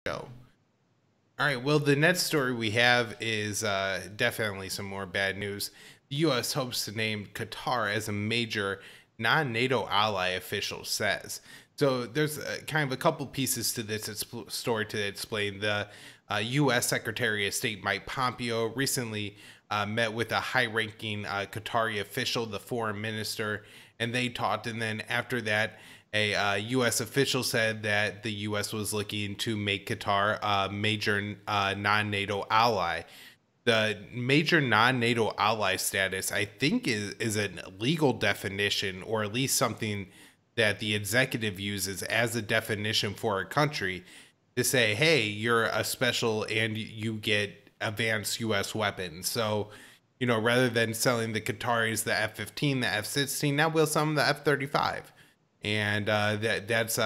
Go. All right. Well, the next story we have is definitely some more bad news. The U.S. hopes to name Qatar as a major non-NATO ally, official says. So there's kind of a couple pieces to this story to explain. The U.S. Secretary of State Mike Pompeo recently met with a high-ranking Qatari official, the foreign minister, and they talked. And then after that, a U.S. official said that the U.S. was looking to make Qatar a major non-NATO ally. The major non-NATO ally status, I think, is a legal definition, or at least something that the executive uses as a definition for a country to say, hey, you're a special and you get advanced U.S. weapons. So, rather than selling the Qataris the F-15, the F-16, now we'll sell them the F-35. And that's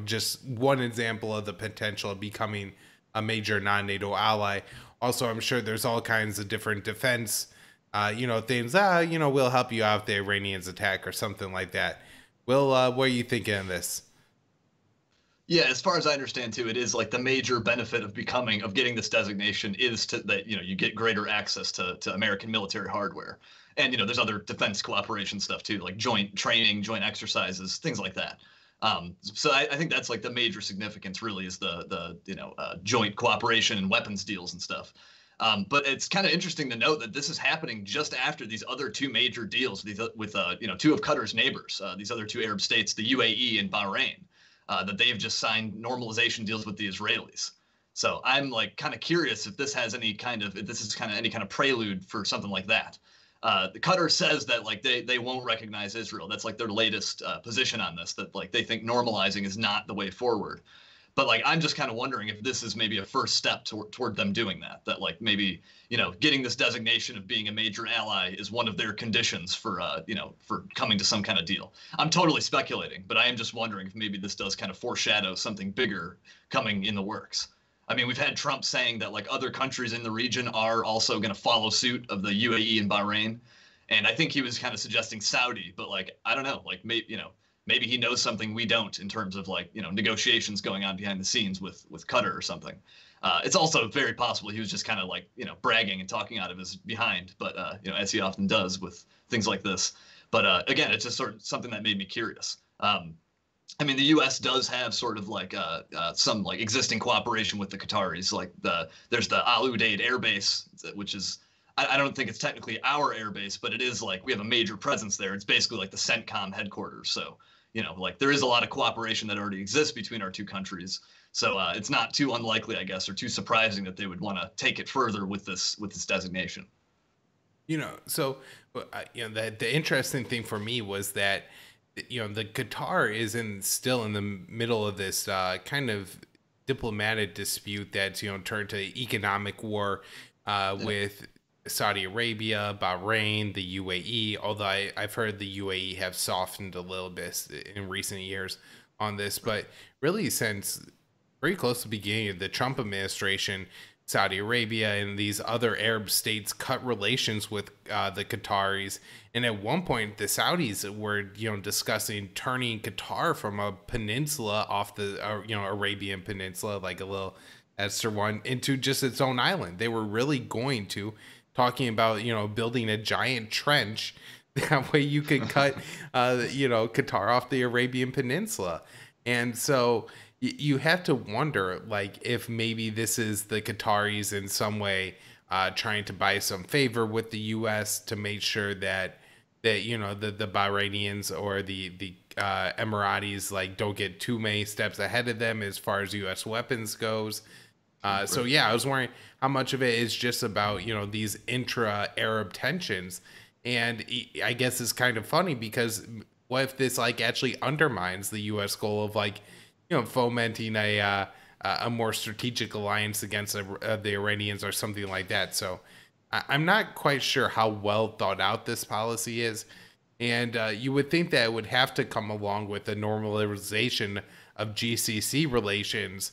just one example of the potential of becoming a major non-NATO ally. Also, I'm sure there's all kinds of different defense, things. We'll help you out if the Iranians attack or something like that. Will, what are you thinking of this? Yeah, as far as I understand too, it is like the major benefit of getting this designation is that you get greater access to American military hardware. And there's other defense cooperation stuff too, like joint training, joint exercises, things like that. So I think that's like the major significance really is the joint cooperation and weapons deals and stuff. But it's kind of interesting to note that this is happening just after these other two major deals with two of Qatar's neighbors, these other two Arab states, the UAE and Bahrain, that they've just signed normalization deals with the Israelis. So I'm like kind of curious if this is any kind of prelude for something like that. The Qatar says that like they won't recognize Israel. That's like their latest position on this. That like they think normalizing is not the way forward. But like I'm just kind of wondering if this is maybe a first step toward them doing that. That like maybe getting this designation of being a major ally is one of their conditions for for coming to some kind of deal. I'm totally speculating, but I am just wondering if maybe this does kind of foreshadow something bigger coming in the works. I mean, we've had Trump saying that like other countries in the region are also going to follow suit of the UAE and Bahrain. And I think he was kind of suggesting Saudi, but like, I don't know, like maybe he knows something we don't in terms of like, negotiations going on behind the scenes with Qatar or something. It's also very possible he was just kind of like, bragging and talking out of his behind, but, as he often does with things like this. But again, it's just sort of something that made me curious. I mean, the U.S. does have sort of like some like existing cooperation with the Qataris. Like there's the Al Udeid Air Base, which is I don't think it's technically our air base, but it is like we have a major presence there. It's basically like the CENTCOM headquarters. So like there is a lot of cooperation that already exists between our two countries. So it's not too unlikely, I guess, or too surprising that they would want to take it further with this designation. The interesting thing for me was that the Qatar is still in the middle of this kind of diplomatic dispute that's turned to economic war with Saudi Arabia, Bahrain, the UAE. Although I've heard the UAE have softened a little bit in recent years on this, but really since very close to the beginning of the Trump administration, Saudi Arabia and these other Arab states cut relations with the Qataris. And at one point, the Saudis were, discussing turning Qatar from a peninsula off the, Arabian Peninsula, like a little extra one, into just its own island. They were really going to, talking about, building a giant trench. That way you could cut, Qatar off the Arabian Peninsula. And so you have to wonder, like, if maybe this is the Qataris in some way trying to buy some favor with the U.S. to make sure that the Bahrainians or the Emiratis like don't get too many steps ahead of them as far as U.S. weapons goes. So yeah, I was wondering how much of it is just about these intra-Arab tensions, and I guess it's kind of funny because what if this like actually undermines the U.S. goal of like fomenting a more strategic alliance against the Iranians or something like that. So I'm not quite sure how well thought out this policy is. And you would think that it would have to come along with the normalization of GCC relations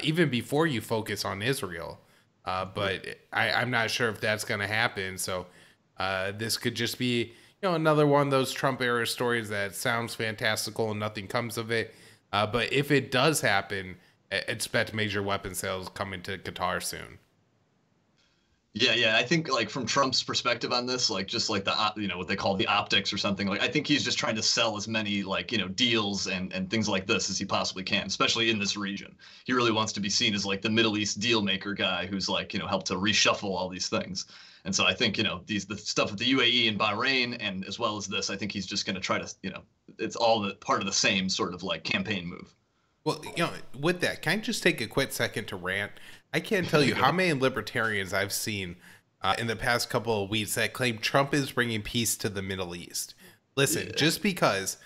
even before you focus on Israel. But I'm not sure if that's going to happen. So this could just be, another one of those Trump era stories that sounds fantastical and nothing comes of it. But if it does happen, expect major weapon sales coming to Qatar soon. Yeah, yeah. I think like from Trump's perspective on this, like just like what they call the optics or something. Like I think he's just trying to sell as many like deals and things like this as he possibly can, especially in this region. He really wants to be seen as like the Middle East deal maker guy who's like helped to reshuffle all these things. And so I think the stuff with the UAE and Bahrain and as well as this, I think he's just going to try to it's all part of the same sort of like campaign move. Well, with that, can I just take a quick second to rant? I can't tell you how many libertarians I've seen in the past couple of weeks that claim Trump is bringing peace to the Middle East. Listen, Yeah. just because,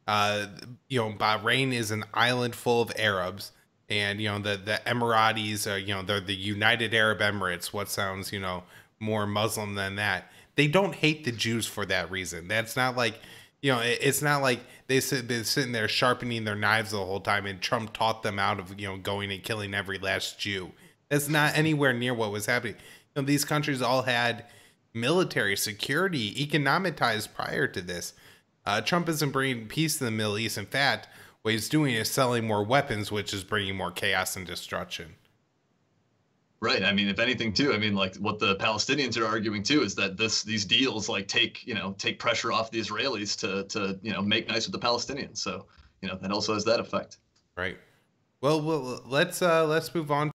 Bahrain is an island full of Arabs, and the Emiratis are, they're the United Arab Emirates. What sounds, more Muslim than that? They don't hate the Jews for that reason. That's not like, it's not like they're sitting there sharpening their knives the whole time, and Trump taught them out of going and killing every last Jew. That's not anywhere near what was happening. These countries all had military security, economic ties prior to this. Trump isn't bringing peace to the Middle East. In fact, what he's doing is selling more weapons, which is bringing more chaos and destruction. Right. I mean, if anything, too, I mean, like what the Palestinians are arguing too is that these deals like take pressure off the Israelis to make nice with the Palestinians. So that also has that effect. Right. Well, let's move on